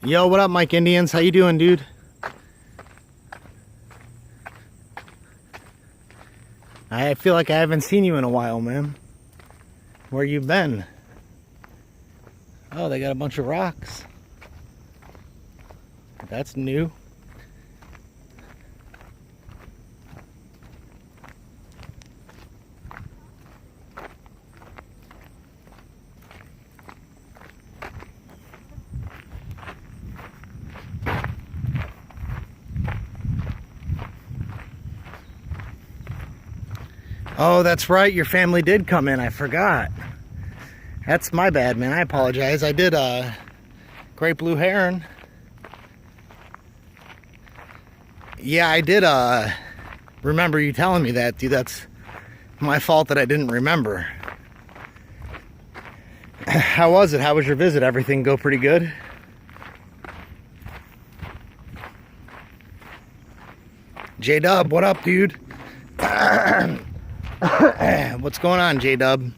Yo, what up, Mike Indians? How you doing, dude? I feel like I haven't seen you in a while, man. Where you been? Oh, they got a bunch of rocks. That's new. Oh, that's right. Your family did come in. I forgot. That's my bad, man. I apologize. I did great blue heron. Yeah, I did remember you telling me that, dude. That's my fault that I didn't remember. How was it? How was your visit? Everything go pretty good? J-Dub, what up, dude? What's going on, J-Dub?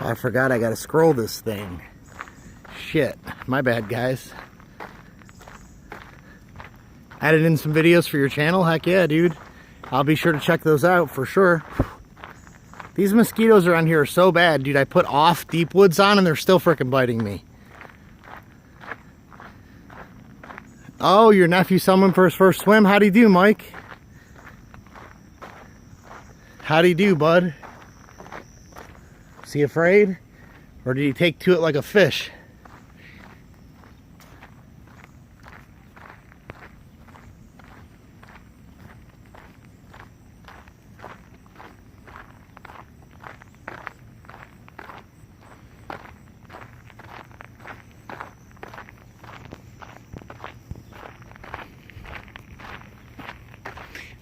Oh, I forgot I gotta scroll this thing. Shit, my bad, guys. Added in some videos for your channel? Heck yeah, dude. I'll be sure to check those out for sure. These mosquitoes around here are so bad, dude. I put off deep woods on and they're still freaking biting me. Oh, your nephew summoned for his first swim? How'd he do, Mike? How'd he do, bud? Is he afraid? Or did he take to it like a fish?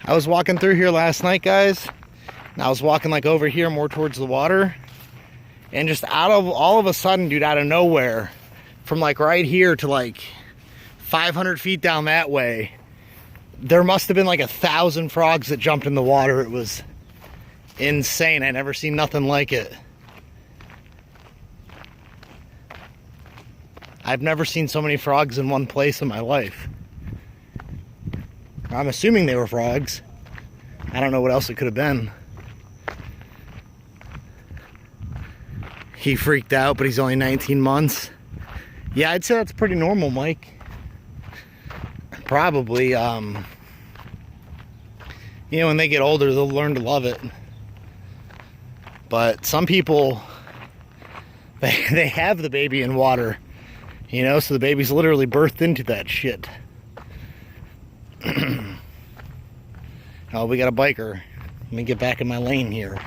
I was walking through here last night, guys. And I was walking like over here more towards the water. And just all of a sudden, dude, out of nowhere, from like right here to like 500 feet down that way, there must have been like 1,000 frogs that jumped in the water. It was insane. I never seen nothing like it. I've never seen so many frogs in one place in my life. I'm assuming they were frogs. I don't know what else it could have been. He freaked out, but he's only 19 months. Yeah, I'd say that's pretty normal, Mike. Probably, you know, when they get older, they'll learn to love it. But some people, they have the baby in water, you know, so the baby's literally birthed into that shit. Oh, we got a biker. Let me get back in my lane here.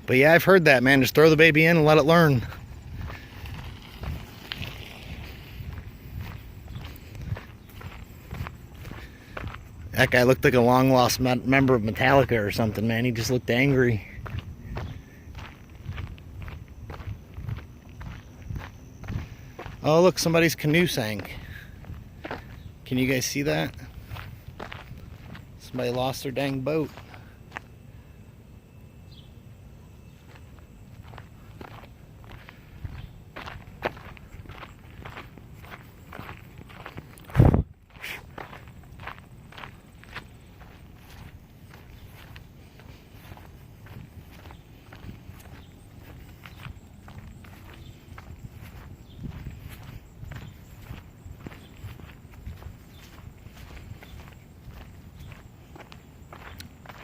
But yeah, I've heard that, man. Just throw the baby in and let it learn. That guy looked like a long-lost member of Metallica or something, man. He just looked angry. Oh, look, somebody's canoe sank. Can you guys see that? Somebody lost their dang boat.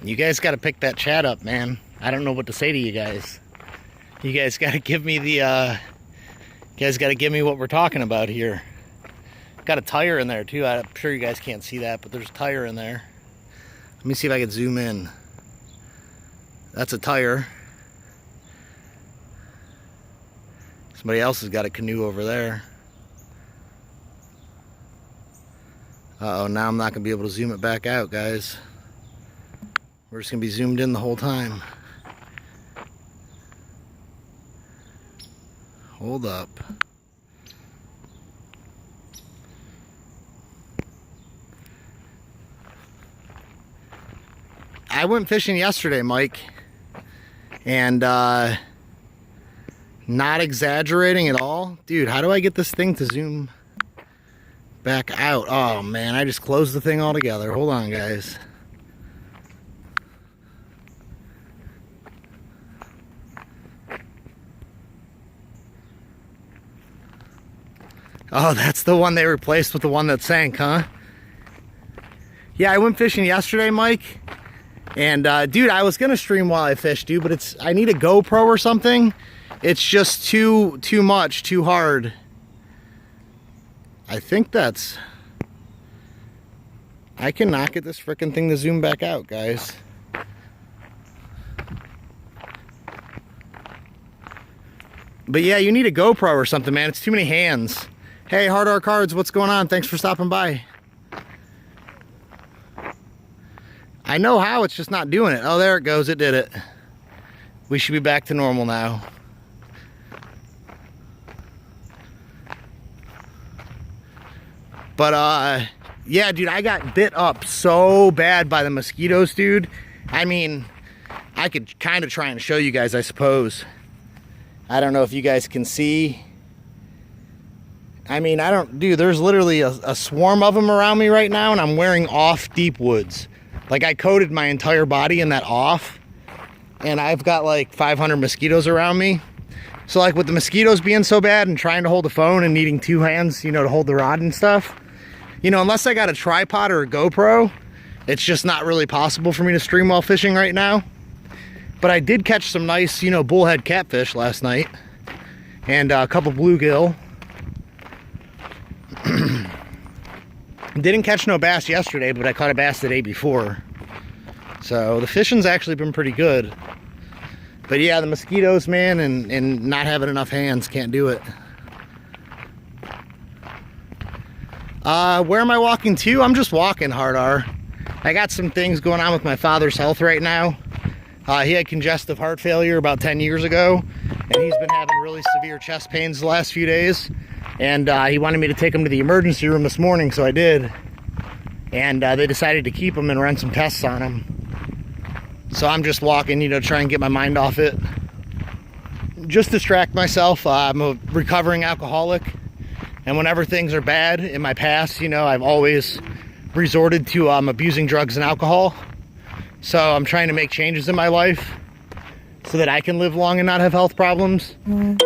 You guys got to pick that chat up, man. I don't know what to say to you guys. You guys got to give me the, you guys got to give me what we're talking about here. Got a tire in there too. I'm sure you guys can't see that, but there's a tire in there. Let me see if I can zoom in. That's a tire. Somebody else has got a canoe over there. Uh-oh, now I'm not going to be able to zoom it back out, guys. We're just going to be zoomed in the whole time. Hold up. I went fishing yesterday, Mike, and not exaggerating at all. Dude, how do I get this thing to zoom back out? Oh man, I just closed the thing altogether. Hold on, guys. Oh, that's the one they replaced with the one that sank, huh? Yeah, I went fishing yesterday, Mike. And dude, I was gonna stream while I fish, dude, but I need a GoPro or something. It's just too much, too hard. I think I cannot get this frickin' thing to zoom back out, guys. But yeah, you need a GoPro or something, man. It's too many hands. Hey, Hard R Cards, what's going on? Thanks for stopping by. I know how, it's just not doing it. Oh, there it goes, it did it. We should be back to normal now. But, yeah, dude, I got bit up so bad by the mosquitoes, dude. I mean, I could kind of try and show you guys, I suppose. I don't know if you guys can see. I mean, dude, there's literally a swarm of them around me right now, and I'm wearing off deep woods. Like, I coated my entire body in that off, and I've got like 500 mosquitoes around me. So like with the mosquitoes being so bad and trying to hold the phone and needing two hands, you know, to hold the rod and stuff, you know, unless I got a tripod or a GoPro, it's just not really possible for me to stream while fishing right now. But I did catch some nice, you know, bullhead catfish last night and a couple bluegill. Didn't catch no bass yesterday, but I caught a bass the day before. So the fishing's actually been pretty good. But yeah, the mosquitoes, man, and not having enough hands, can't do it. Where am I walking to? I'm just walking, Hard R. I got some things going on with my father's health right now. He had congestive heart failure about 10 years ago, and he's been having really severe chest pains the last few days. And he wanted me to take him to the emergency room this morning, so I did. And they decided to keep him and run some tests on him. So I'm just walking, you know, try and get my mind off it. Just distract myself. I'm a recovering alcoholic. And whenever things are bad in my past, you know, I've always resorted to abusing drugs and alcohol. So I'm trying to make changes in my life so that I can live long and not have health problems. And,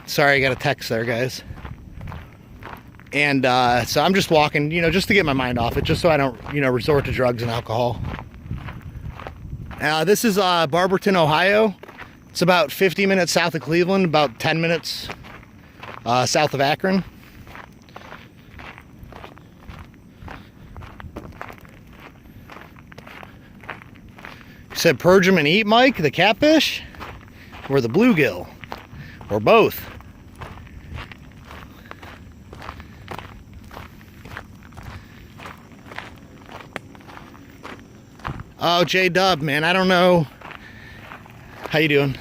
sorry, I got a text there, guys. And so I'm just walking, you know, just to get my mind off it, just so I don't, you know, resort to drugs and alcohol. This is Barberton, Ohio. It's about 50 minutes south of Cleveland, about 10 minutes south of Akron. You said purge them and eat, Mike, the catfish? Or the bluegill? Or both? Oh, J-Dub, man, I don't know. How you doing?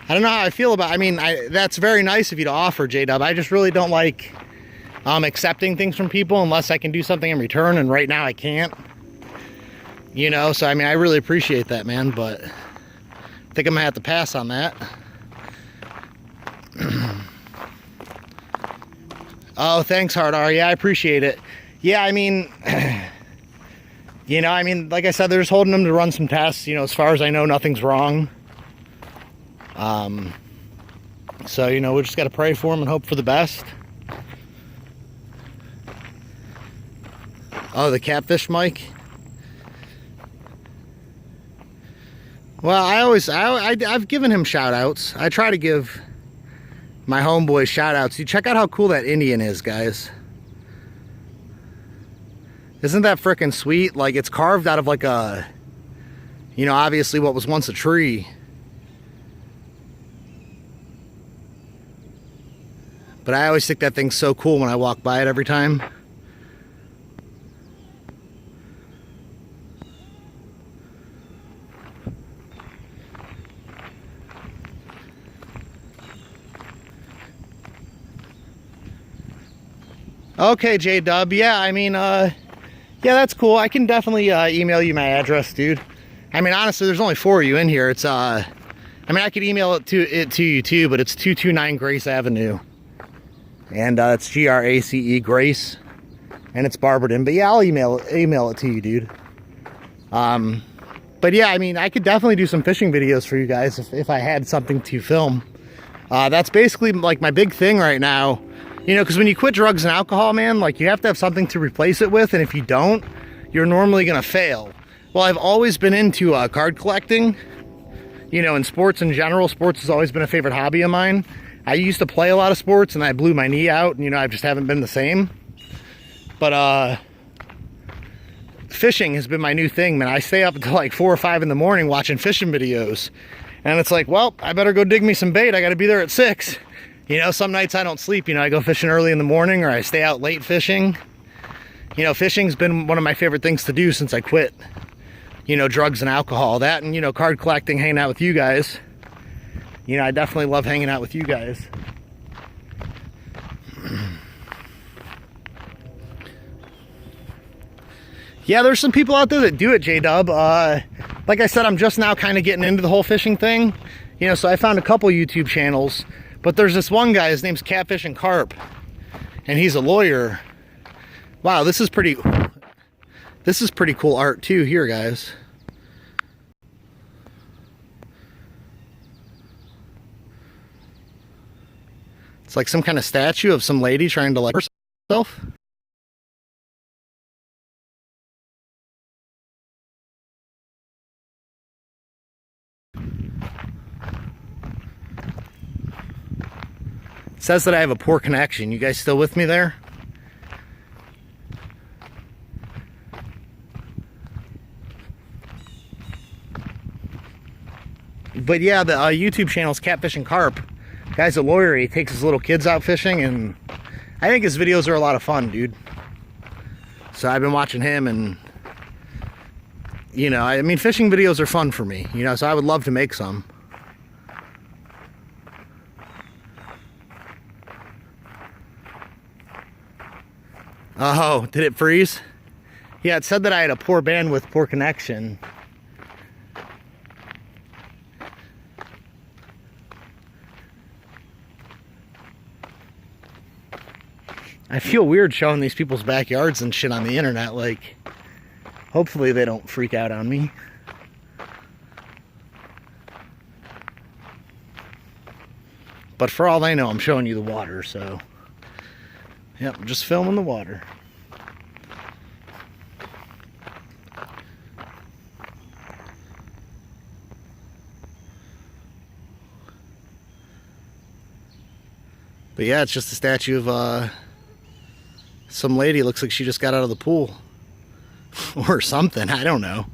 I don't know how I feel about, I mean, that's very nice of you to offer, J-Dub. I just really don't like accepting things from people unless I can do something in return, and right now I can't. You know, so I mean, I really appreciate that, man, but I think I'm gonna have to pass on that. Oh, thanks, Hard R. Yeah, I appreciate it. Yeah, I mean, you know, I mean, like I said, they're just holding them to run some tests. You know, as far as I know, nothing's wrong. So, you know, we just got to pray for them and hope for the best. Oh, the catfish, Mike? Well, I've given him shout outs. I try to give my homeboy shout outs. You check out how cool that Indian is, guys. Isn't that freaking sweet? Like, it's carved out of like a You know, obviously what was once a tree. But I always think that thing's so cool when I walk by it every time. Okay, J-Dub. Yeah, I mean, yeah, that's cool. I can definitely email you my address, dude. I mean, honestly, there's only 4 of you in here. It's, I mean, I could email it to you too, but it's 229 Grace Avenue. And it's Grace, Grace. And it's Barberton. But yeah, I'll email it to you, dude. But yeah, I mean, I could definitely do some fishing videos for you guys if I had something to film. That's basically like my big thing right now. You know, because when you quit drugs and alcohol, man, like you have to have something to replace it with. And if you don't, you're normally going to fail. Well, I've always been into card collecting, you know, and sports in general. Sports has always been a favorite hobby of mine. I used to play a lot of sports and I blew my knee out and, you know, I just haven't been the same. But fishing has been my new thing, man. I stay up until like 4 or 5 in the morning watching fishing videos. And it's like, well, I better go dig me some bait. I got to be there at 6. You know, some nights I don't sleep. You know, I go fishing early in the morning or I stay out late fishing. You know, fishing's been one of my favorite things to do since I quit, you know, drugs and alcohol. That and, you know, card collecting, hanging out with you guys. You know, I definitely love hanging out with you guys. Yeah, there's some people out there that do it, J-Dub. Like I said, I'm just now kind of getting into the whole fishing thing. You know, so I found a couple YouTube channels. But there's this one guy, his name's Catfish and Carp. And he's a lawyer. Wow, this is pretty cool art too here, guys. It's like some kind of statue of some lady trying to let herself. It says that I have a poor connection. You guys still with me there? But yeah, the YouTube channel's Catfish and Carp. Guy's a lawyer. He takes his little kids out fishing, and I think his videos are a lot of fun, dude. So I've been watching him, and you know, I mean, fishing videos are fun for me, you know, so I would love to make some. Oh, did it freeze? Yeah, it said that I had a poor bandwidth, poor connection. I feel weird showing these people's backyards and shit on the internet. Like, hopefully they don't freak out on me. But for all they know, I'm showing you the water, so... Yep, I'm just filming the water. But yeah, it's just a statue of some lady. Looks like she just got out of the pool. Or something, I don't know.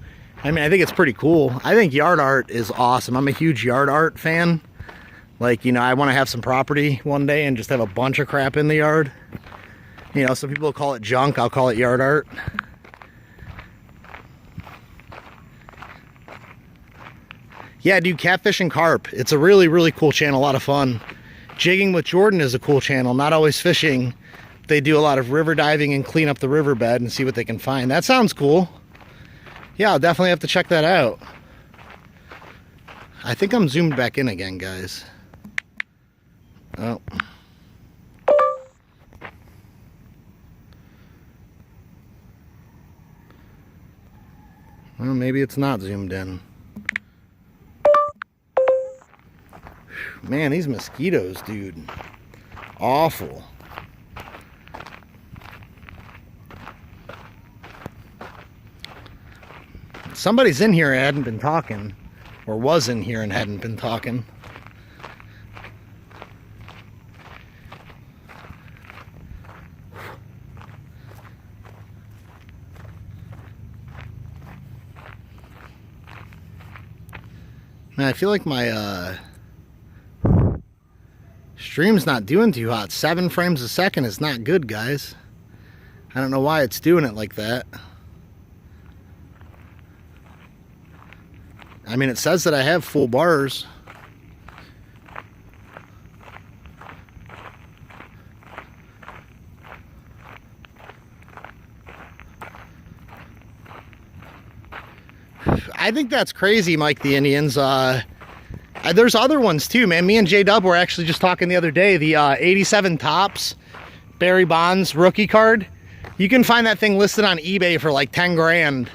I mean, I think it's pretty cool. I think yard art is awesome. I'm a huge yard art fan. Like, you know, I want to have some property one day and just have a bunch of crap in the yard. You know, some people call it junk. I'll call it yard art. Yeah, dude, Catfish and Carp. It's a really, really cool channel. A lot of fun. Jigging with Jordan is a cool channel. Not always fishing. They do a lot of river diving and clean up the riverbed and see what they can find. That sounds cool. Yeah, I'll definitely have to check that out. I think I'm zoomed back in again, guys. Oh. Well, maybe it's not zoomed in. Man, these mosquitoes, dude. Awful. Somebody's in here and hadn't been talking. Or was in here and hadn't been talking. Man, I feel like my stream's not doing too hot. 7 frames a second is not good, guys. I don't know why it's doing it like that. I mean, it says that I have full bars. I think that's crazy, Mike the Indians. There's other ones too, man. Me and J-Dub were actually just talking the other day. The 87 Topps Barry Bonds rookie card. You can find that thing listed on eBay for like 10 grand.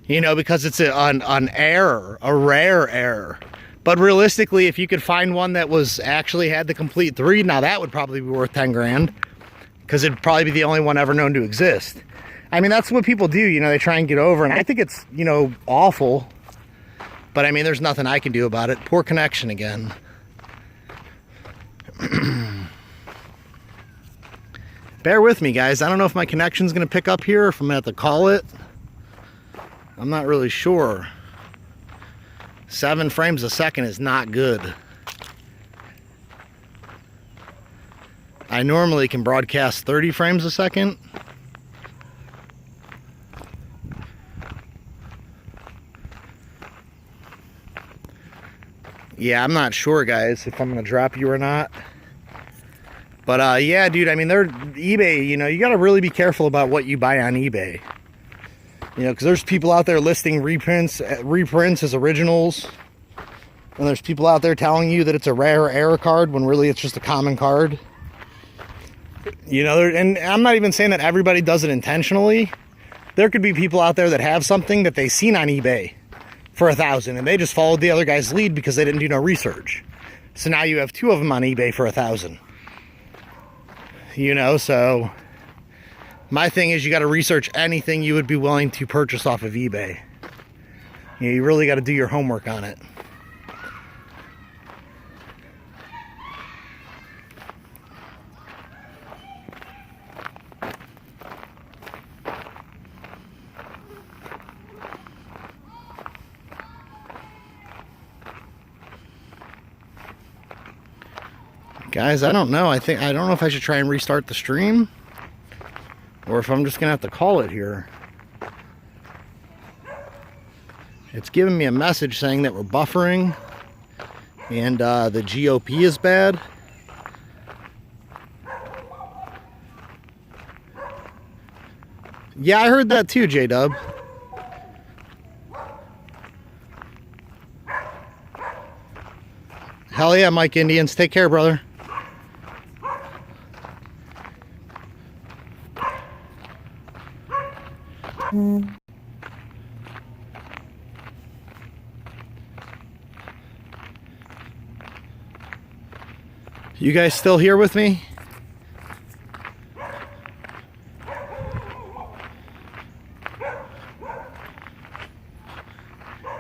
You know, because it's an error, a rare error. But realistically, if you could find one that was actually had the complete 3, now that would probably be worth 10 grand. Because it'd probably be the only one ever known to exist. I mean, that's what people do, you know, they try and get over, and I think it's, you know, awful. But I mean, there's nothing I can do about it. Poor connection again. Bear with me, guys. I don't know if my connection's gonna pick up here or if I'm gonna have to call it. I'm not really sure. 7 frames a second is not good. I normally can broadcast 30 frames a second. Yeah, I'm not sure, guys, if I'm gonna drop you or not. But yeah, dude, I mean, they're eBay, you know, you gotta really be careful about what you buy on eBay. You know, because there's people out there listing reprints as originals. And there's people out there telling you that it's a rare error card when really it's just a common card. You know, and I'm not even saying that everybody does it intentionally. There could be people out there that have something that they seen on eBay for $1,000 and they just followed the other guy's lead because they didn't do no research. So now you have 2 of them on eBay for $1,000. You know, so my thing is you got to research anything you would be willing to purchase off of eBay. You know, you really got to do your homework on it. Guys, I don't know. I don't know if I should try and restart the stream or if I'm just gonna have to call it here. It's giving me a message saying that we're buffering and the GOP is bad. Yeah, I heard that too, J-Dub. Hell yeah, Mike Indians. Take care, brother. You guys still here with me?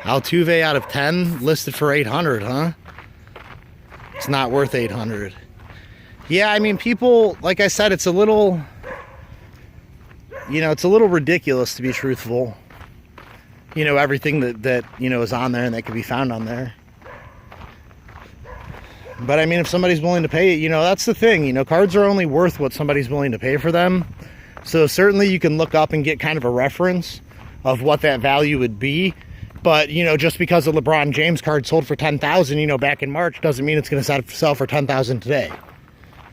Altuve out of 10 listed for 800, huh? It's not worth 800. Yeah, I mean, people, like I said, it's a little, you know, it's a little ridiculous to be truthful. You know, everything that you know is on there and that can be found on there. But I mean, if somebody's willing to pay it, you know, that's the thing. You know, cards are only worth what somebody's willing to pay for them. So certainly you can look up and get kind of a reference of what that value would be. But, you know, just because a LeBron James card sold for $10,000, you know, back in March doesn't mean it's going to sell for $10,000 today.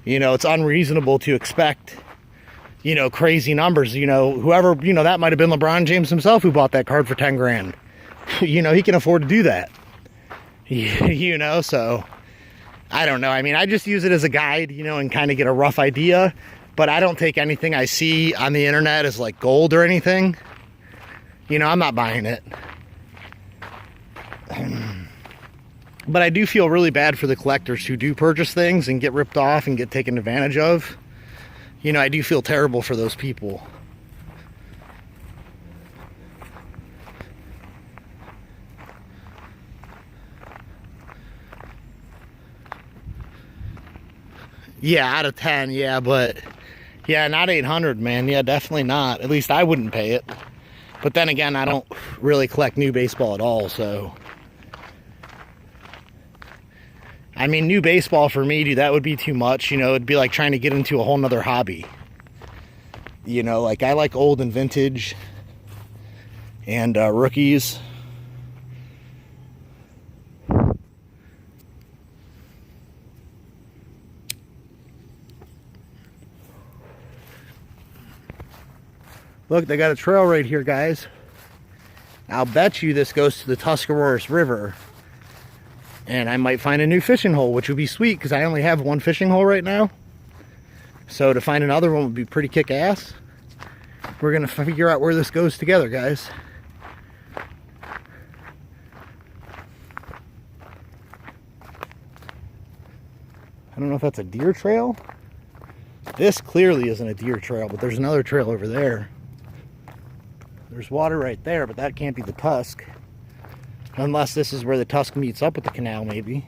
You know, it's unreasonable to expect, you know, crazy numbers. You know, whoever, you know, that might have been LeBron James himself who bought that card for 10 grand. You know, he can afford to do that. You know, so I don't know. I mean, I just use it as a guide, you know, and kind of get a rough idea. But I don't take anything I see on the internet as like gold or anything. You know, I'm not buying it. But I do feel really bad for the collectors who do purchase things and get ripped off and get taken advantage of. You know, I do feel terrible for those people. Yeah, out of 10, yeah, but yeah, not 800, man. Yeah, definitely not. At least I wouldn't pay it. But then again, I don't really collect new baseball at all, so I mean, new baseball for me, dude, that would be too much. You know, it'd be like trying to get into a whole nother hobby. You know, like I like old and vintage and rookies. Look, they got a trail right here, guys. I'll bet you this goes to the Tuscarawas River. And I might find a new fishing hole, which would be sweet because I only have one fishing hole right now. So to find another one would be pretty kick-ass. We're going to figure out where this goes together, guys. I don't know if that's a deer trail. This clearly isn't a deer trail, but there's another trail over there. There's water right there, but that can't be the Tusk. Unless this is where the Tusk meets up with the canal, maybe.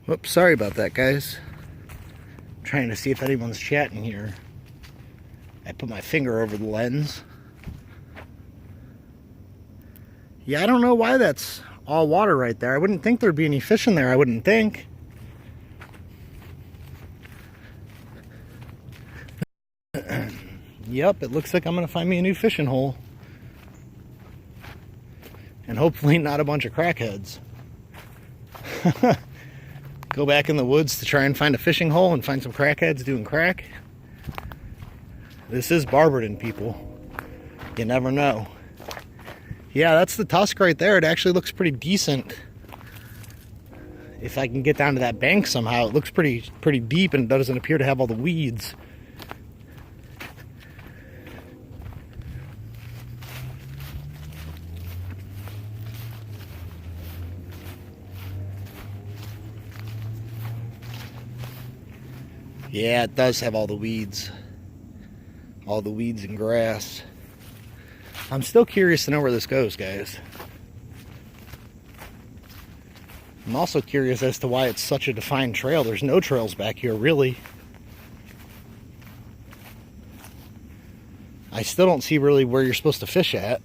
Whoops, sorry about that, guys. I'm trying to see if anyone's chatting here. I put my finger over the lens. Yeah, I don't know why that's all water right there. I wouldn't think there'd be any fish in there, I wouldn't think. Yep, it looks like I'm going to find me a new fishing hole. And hopefully not a bunch of crackheads. Go back in the woods to try and find a fishing hole and find some crackheads doing crack. This is Barberton, people. You never know. Yeah, that's the Tusk right there. It actually looks pretty decent. If I can get down to that bank somehow, it looks pretty deep and doesn't appear to have all the weeds. Yeah, it does have all the weeds. All the weeds and grass. I'm still curious to know where this goes, guys. I'm also curious as to why it's such a defined trail. There's no trails back here, really. I still don't see really where you're supposed to fish at.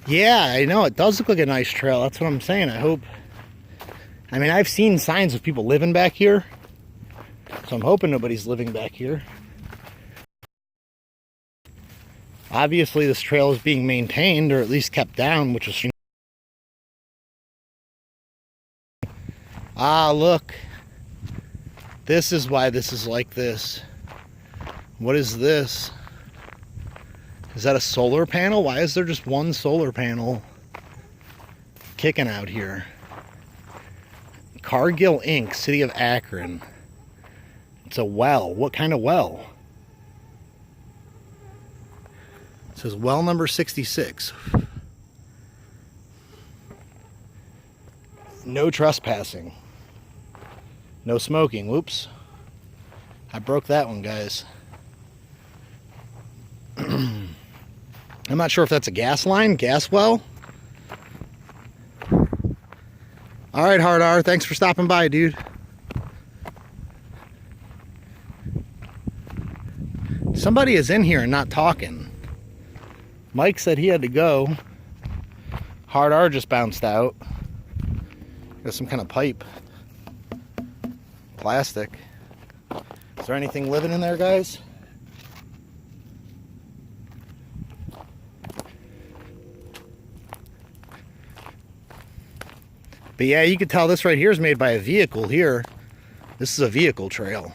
Yeah, I know. It does look like a nice trail. That's what I'm saying. I hope... I mean, I've seen signs of people living back here. So I'm hoping nobody's living back here. Obviously, this trail is being maintained, or at least kept down, which is... Ah, look. This is why this is like this. What is this? Is that a solar panel? Why is there just one solar panel kicking out here? Cargill Inc., City of Akron. It's a well. What kind of well? It says well number 66. No trespassing. No smoking. Whoops. I broke that one, guys. I'm not sure if that's a gas line, gas well. All right, Hard R, thanks for stopping by, dude. Somebody is in here and not talking. Mike said he had to go. Hard R just bounced out. Got some kind of pipe. Plastic. Is there anything living in there, guys? But yeah, you can tell this right here is made by a vehicle here. This is a vehicle trail.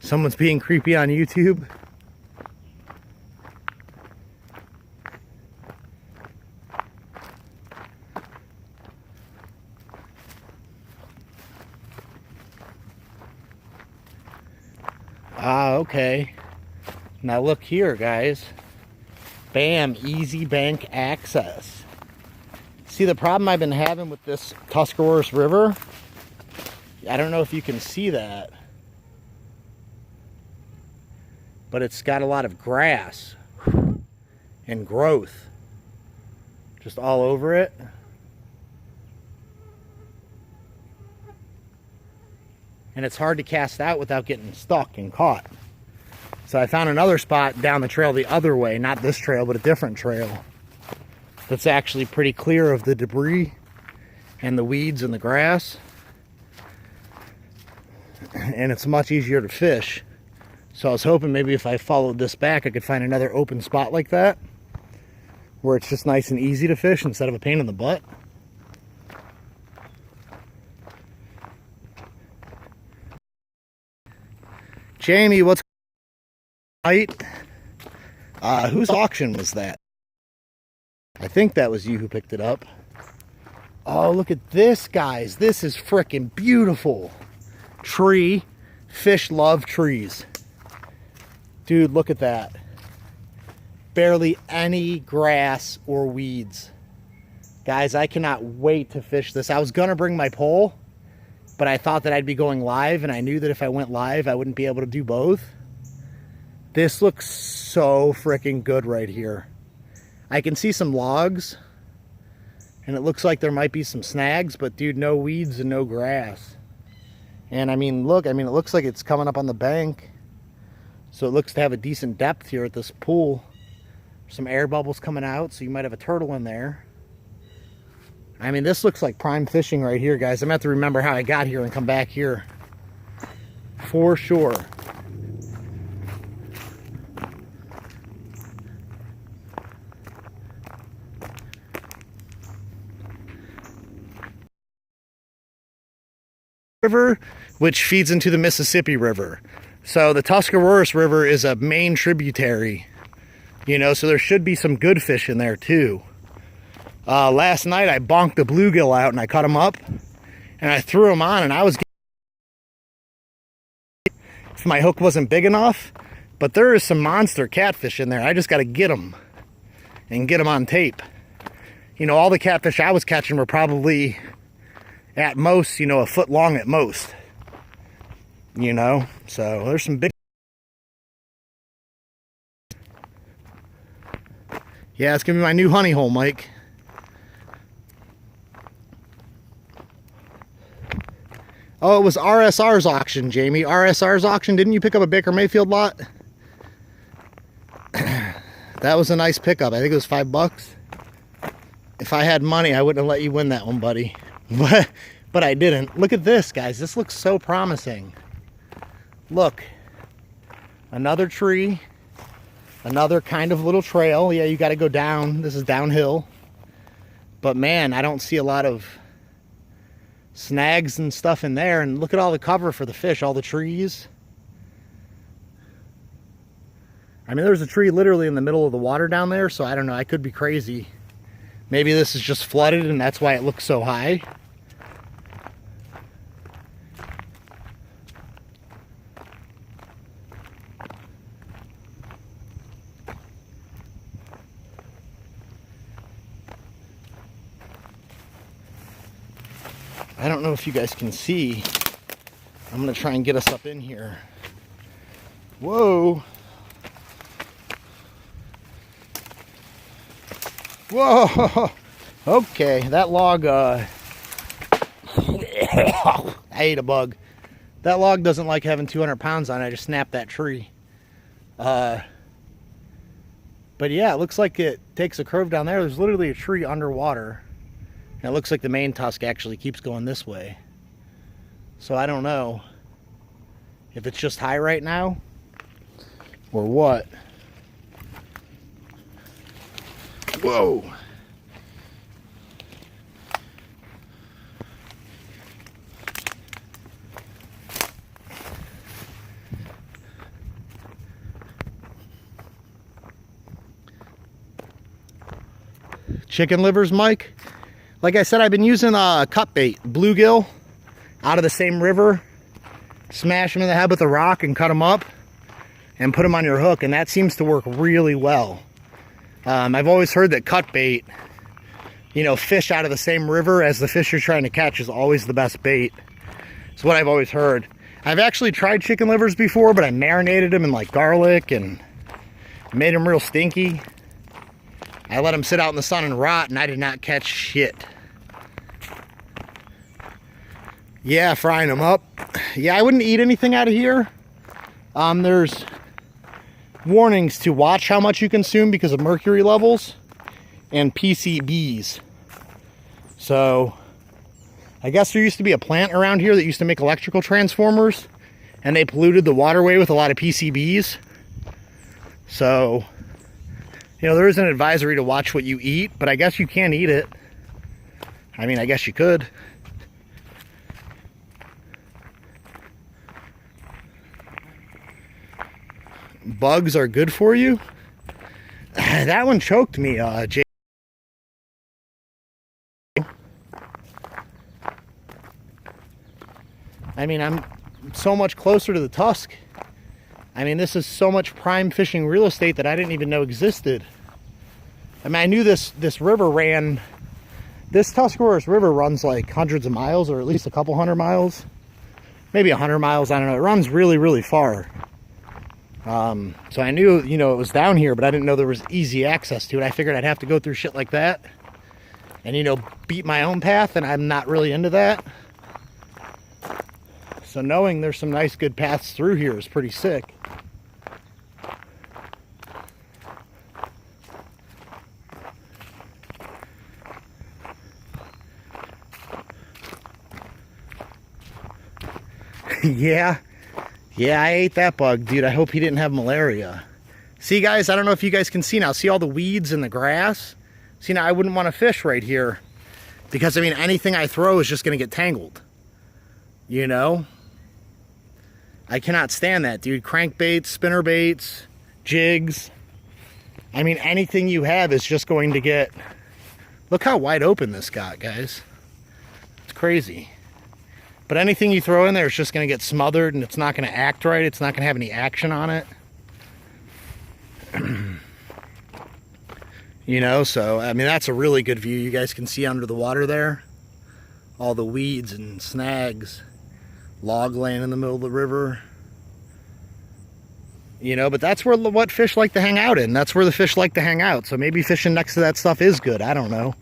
Someone's being creepy on YouTube. Ah, okay. Now look here, guys. Bam, easy bank access. See, the problem I've been having with this Tuscarawas River, I don't know if you can see that, but it's got a lot of grass and growth just all over it. And it's hard to cast out without getting stuck and caught. So I found another spot down the trail the other way, not this trail, but a different trail, that's actually pretty clear of the debris and the weeds and the grass. And it's much easier to fish. So I was hoping maybe if I followed this back, I could find another open spot like that, where it's just nice and easy to fish instead of a pain in the butt. Jamie, what's right? Whose auction was that? I think that was you who picked it up. Oh, look at this, guys. This is freaking beautiful. Tree. Fish love trees. Dude, look at that. Barely any grass or weeds. Guys, I cannot wait to fish this. I was gonna bring my pole, but I thought that I'd be going live, and I knew that if I went live, I wouldn't be able to do both. This looks so freaking good right here. I can see some logs, and it looks like there might be some snags, but dude, no weeds and no grass. And I mean, look, it looks like it's coming up on the bank. So it looks to have a decent depth here at this pool. Some air bubbles coming out, so you might have a turtle in there. I mean, this looks like prime fishing right here, guys. I'm gonna have to remember how I got here and come back here for sure. River, which feeds into the Mississippi River. So the Tuscarawas River is a main tributary, you know, so there should be some good fish in there too. Last night I bonked the bluegill out and I cut him up and I threw him on, and I was if my hook wasn't big enough, but there is some monster catfish in there. I just got to get them and get them on tape. You know, all the catfish I was catching were probably at most, you know, a foot long at most, you know, so there's some big. Yeah, it's gonna be my new honey hole, Mike. Oh, it was RSR's auction, Jamie. RSR's auction. Didn't you pick up a Baker Mayfield lot? That was a nice pickup. I think it was $5. If I had money, I wouldn't have let you win that one, buddy. But I didn't. Look at this, guys. This looks so promising. Look. Another tree. Another kind of little trail. Yeah, you got to go down. This is downhill. But man, I don't see a lot of snags and stuff in there. And look at all the cover for the fish, all the trees. I mean, there's a tree literally in the middle of the water down there, so I don't know. I could be crazy. Maybe this is just flooded and that's why it looks so high. I don't know if you guys can see. I'm gonna try and get us up in here. Whoa. Whoa. Okay, that log, I ate a bug. That log doesn't like having 200 pounds on it. I just snapped that tree. But yeah, it looks like it takes a curve down there. There's literally a tree underwater. And it looks like the main tusk actually keeps going this way. So I don't know if it's just high right now or what. Whoa. Chicken livers, Mike? Like I said, I've been using cut bait, bluegill, out of the same river. Smash them in the head with a rock and cut them up and put them on your hook, and that seems to work really well. I've always heard that cut bait you know, fish out of the same river as the fish you're trying to catch is always the best bait. It's what I've always heard. I've actually tried chicken livers before, but I marinated them in like garlic and made them real stinky. I let them sit out in the sun and rot, and I did not catch shit. Yeah, frying them up. Yeah, I wouldn't eat anything out of here. There's warnings to watch how much you consume because of mercury levels and PCBs. So I guess there used to be a plant around here that used to make electrical transformers, and they polluted the waterway with a lot of PCBs. So, you know, there is an advisory to watch what you eat, but I guess you can't eat it. I mean, I guess you could. Bugs are good for you? That one choked me, Jay. I mean, I'm so much closer to the Tusk. I mean, this is so much prime fishing real estate that I didn't even know existed. I mean, I knew this river ran, this Tuscarawas River runs like hundreds of miles, or at least a couple hundred miles. Maybe 100 miles, I don't know. It runs really, really far. So I knew, you know, it was down here, but I didn't know there was easy access to it. I figured I'd have to go through shit like that and, you know, beat my own path, and I'm not really into that. So knowing there's some nice good paths through here is pretty sick. Yeah, I ate that bug, dude. I hope he didn't have malaria. See, guys, I don't know if you guys can see now. See all the weeds in the grass? See, now I wouldn't want to fish right here because, I mean, anything I throw is just going to get tangled. You know? I cannot stand that, dude. Crankbaits, spinnerbaits, jigs. I mean, anything you have is just going to get... Look how wide open this got, guys. It's crazy. But anything you throw in there is just going to get smothered, and it's not going to act right. It's not going to have any action on it. You know, so, I mean, that's a really good view. You guys can see under the water there. All the weeds and snags. Log laying in the middle of the river. You know, but that's where what fish like to hang out in. That's where the fish like to hang out. So maybe fishing next to that stuff is good. I don't know.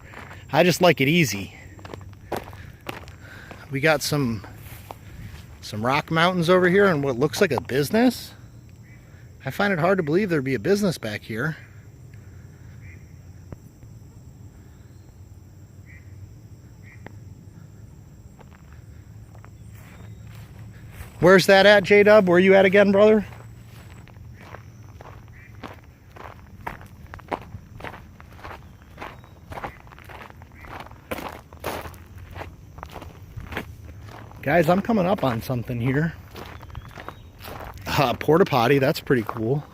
I just like it easy. We got some rock mountains over here and what looks like a business. I find it hard to believe there'd be a business back here. Where's that at, J-Dub? Where are you at again, brother? Guys, I'm coming up on something here. Porta potty, that's pretty cool.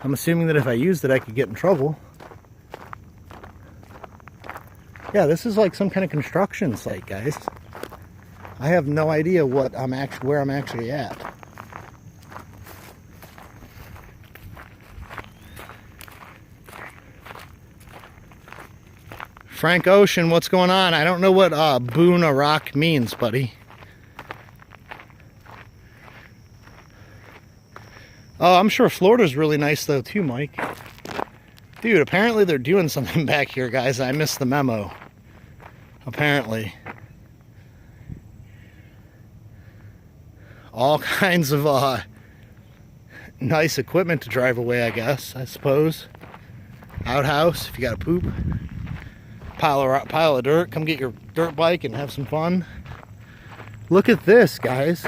I'm assuming that if I used it, I could get in trouble. Yeah, this is like some kind of construction site, guys. I have no idea what where I'm actually at. Frank Ocean, what's going on? I don't know what Boona Rock means, buddy. Oh, I'm sure Florida's really nice though too, Mike. Dude, apparently they're doing something back here, guys. I missed the memo. Apparently. All kinds of nice equipment to drive away, I guess, I suppose. Outhouse, if you got to poop. Pile of dirt. Come get your dirt bike and have some fun. Look at this, guys.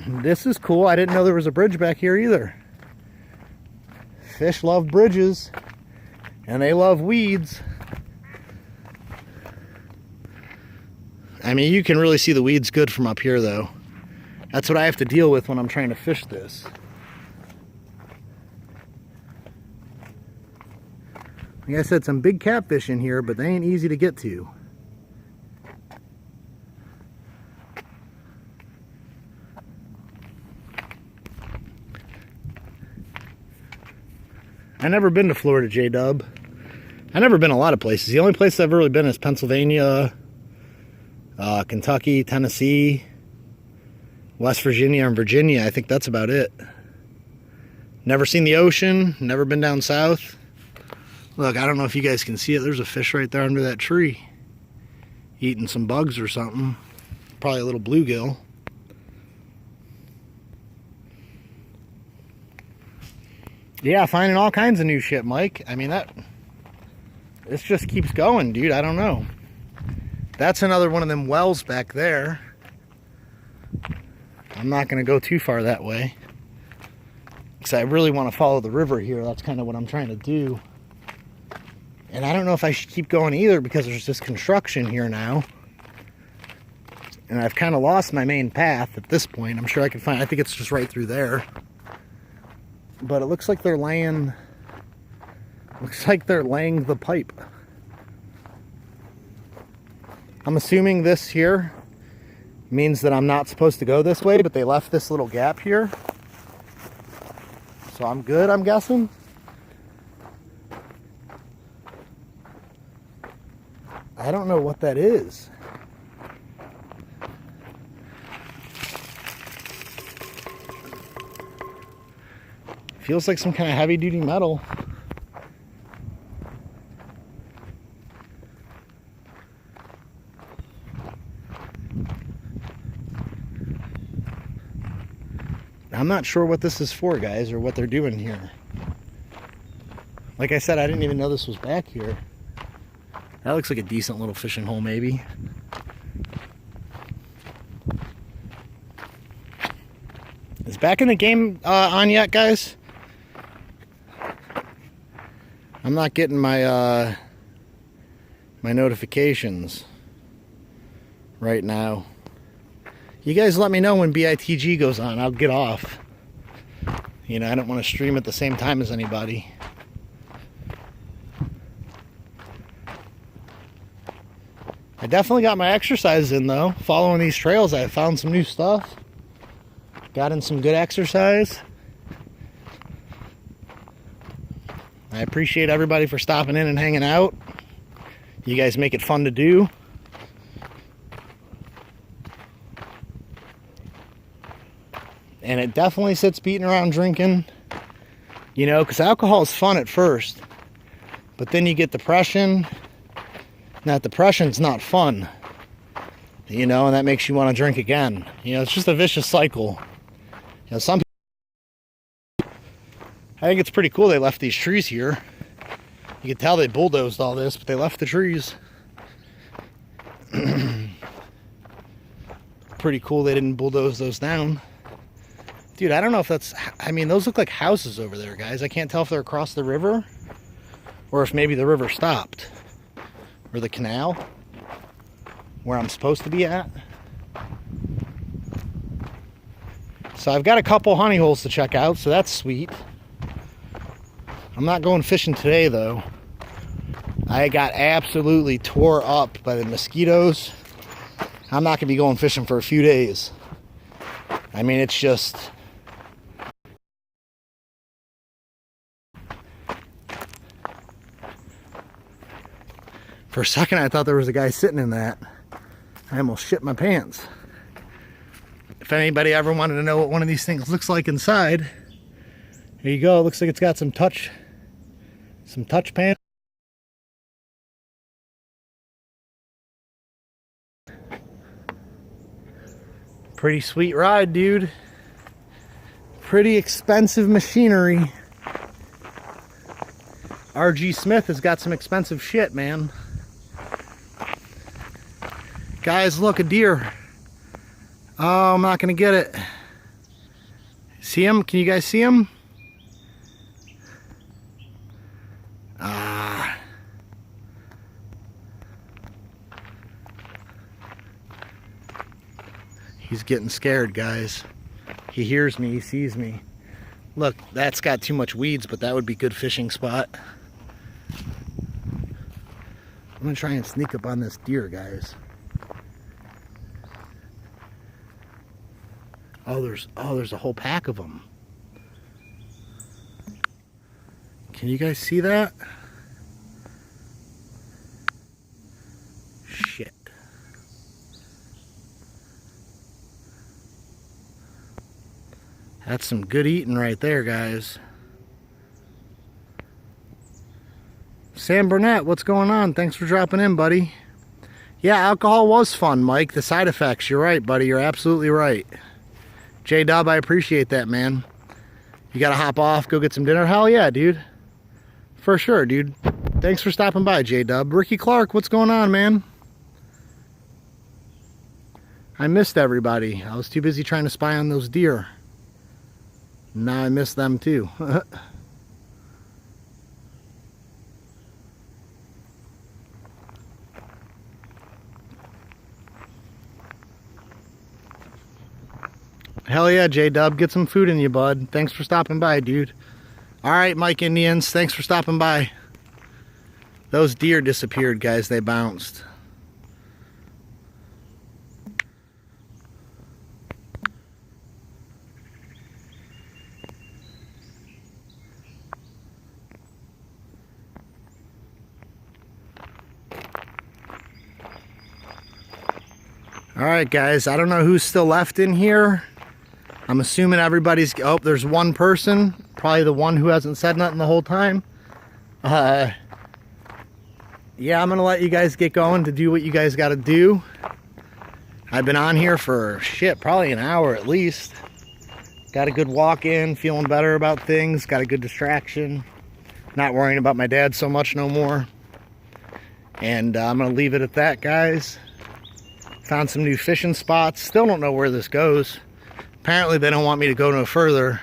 This is cool. I didn't know there was a bridge back here either. Fish love bridges. And they love weeds. I mean, you can really see the weeds good from up here, though. That's what I have to deal with when I'm trying to fish this. Like I said, some big catfish in here, but they ain't easy to get to. I've never been to Florida, J-Dub. I've never been a lot of places. The only place I've really been is Pennsylvania, Kentucky, Tennessee, West Virginia, and Virginia. I think that's about it. Never seen the ocean, never been down south. Look, I don't know if you guys can see it. There's a fish right there under that tree. Eating some bugs or something. Probably a little bluegill. Yeah, finding all kinds of new shit, Mike. I mean, this just keeps going, dude. I don't know. That's another one of them wells back there. I'm not going to go too far that way, because I really want to follow the river here. That's kind of what I'm trying to do. And I don't know if I should keep going either, because there's this construction here now. And I've kind of lost my main path at this point. I'm sure I can find, I think it's just right through there. But it looks like they're laying the pipe. I'm assuming this here means that I'm not supposed to go this way, but they left this little gap here. So I'm good, I'm guessing. I don't know what that is. Feels like some kind of heavy duty metal. I'm not sure what this is for, guys, or what they're doing here. Like I said, I didn't even know this was back here. That looks like a decent little fishing hole, maybe. Is Back in the Game on yet, guys? I'm not getting my my notifications right now. You guys let me know when BITG goes on. I'll get off. You know, I don't want to stream at the same time as anybody. I definitely got my exercise in, though. Following these trails, I found some new stuff. Got in some good exercise. I appreciate everybody for stopping in and hanging out. You guys make it fun to do. And it definitely sits beating around drinking. You know, because alcohol is fun at first. But then you get depression. And that depression's not fun. You know, and that makes you want to drink again. You know, it's just a vicious cycle. You know, some people, I think it's pretty cool they left these trees here. You can tell they bulldozed all this, but they left the trees. Pretty cool they didn't bulldoze those down. Dude, I don't know if that's, I mean, those look like houses over there, guys. I can't tell if they're across the river or if maybe the river stopped. Or the canal, where I'm supposed to be at. So I've got a couple honey holes to check out, so that's sweet. I'm not going fishing today, though. I got absolutely tore up by the mosquitoes. I'm not going to be going fishing for a few days. I mean, it's just... For a second, I thought there was a guy sitting in that. I almost shit my pants. If anybody ever wanted to know what one of these things looks like inside, here you go. It looks like it's got some touch pan. Pretty sweet ride, dude. Pretty expensive machinery. RG Smith has got some expensive shit, man. Guys, look, a deer. Oh, I'm not gonna get it. See him? Can you guys see him? Ah. He's getting scared, guys. He hears me, he sees me. Look, that's got too much weeds, but that would be a good fishing spot. I'm gonna try and sneak up on this deer, guys. Oh, there's a whole pack of them. Can you guys see that? That's some good eating right there, guys. Sam Burnett, what's going on? Thanks for dropping in, buddy. Yeah, alcohol was fun, Mike. The side effects, you're right, buddy. You're absolutely right. J-Dub, I appreciate that, man. You gotta hop off, go get some dinner? Hell yeah, dude. For sure, dude. Thanks for stopping by, J-Dub. Ricky Clark, what's going on, man? I missed everybody. I was too busy trying to spy on those deer. Now I miss them too. Hell yeah, J-Dub. Get some food in you, bud. Thanks for stopping by, dude. Alright, Mike Indians. Thanks for stopping by. Those deer disappeared, guys. They bounced. Alright, guys. I don't know who's still left in here. I'm assuming everybody's... Oh, there's one person. Probably the one who hasn't said nothing the whole time. Yeah, I'm going to let you guys get going to do what you guys got to do. I've been on here for, shit, probably an hour at least. Got a good walk in, feeling better about things. Got a good distraction. Not worrying about my dad so much no more. And I'm going to leave it at that, guys. Found some new fishing spots. Still don't know where this goes. Apparently they don't want me to go no further,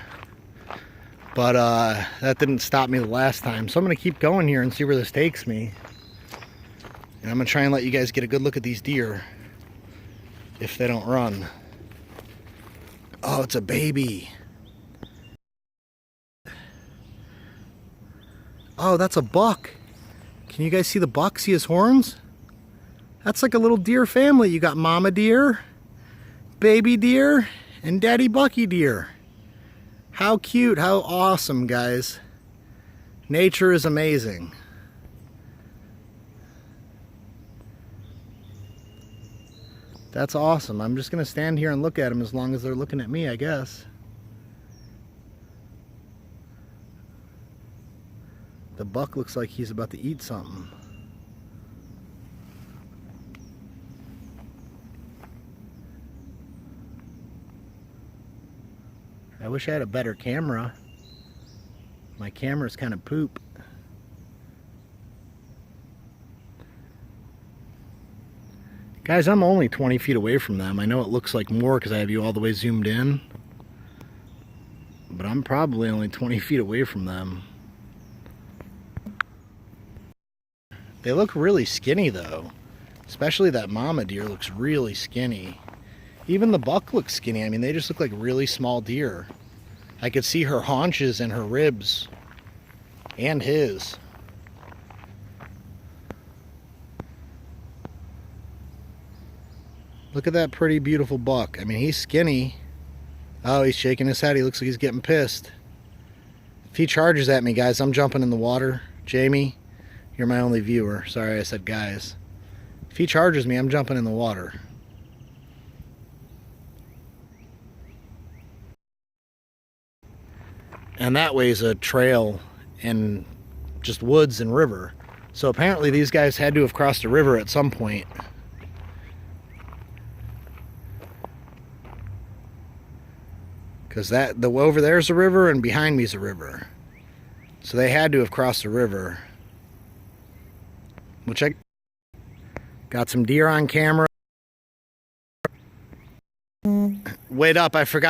but that didn't stop me the last time. So I'm going to keep going here and see where this takes me. And I'm going to try and let you guys get a good look at these deer if they don't run. Oh, it's a baby. Oh, that's a buck. Can you guys see the buck? See his horns? That's like a little deer family. You got mama deer, baby deer, and daddy bucky deer. How cute, how awesome, guys. Nature is amazing. That's awesome. I'm just gonna stand here and look at them as long as they're looking at me, I guess. The buck looks like he's about to eat something. I wish I had a better camera. My camera's kind of poop. Guys, I'm only 20 feet away from them. I know it looks like more because I have you all the way zoomed in. But I'm probably only 20 feet away from them. They look really skinny though. Especially that mama deer looks really skinny. Even the buck looks skinny. I mean, they just look like really small deer. I could see her haunches and her ribs. And his. Look at that pretty, beautiful buck. I mean, he's skinny. Oh, he's shaking his head. He looks like he's getting pissed. If he charges at me, guys, I'm jumping in the water. Jamie, you're my only viewer. Sorry I said guys. If he charges me, I'm jumping in the water. And that way is a trail and just woods and river. So apparently these guys had to have crossed a river at some point. Because over there's a river and behind me is a river. So they had to have crossed a river. Which I got some deer on camera. Wait up, I forgot.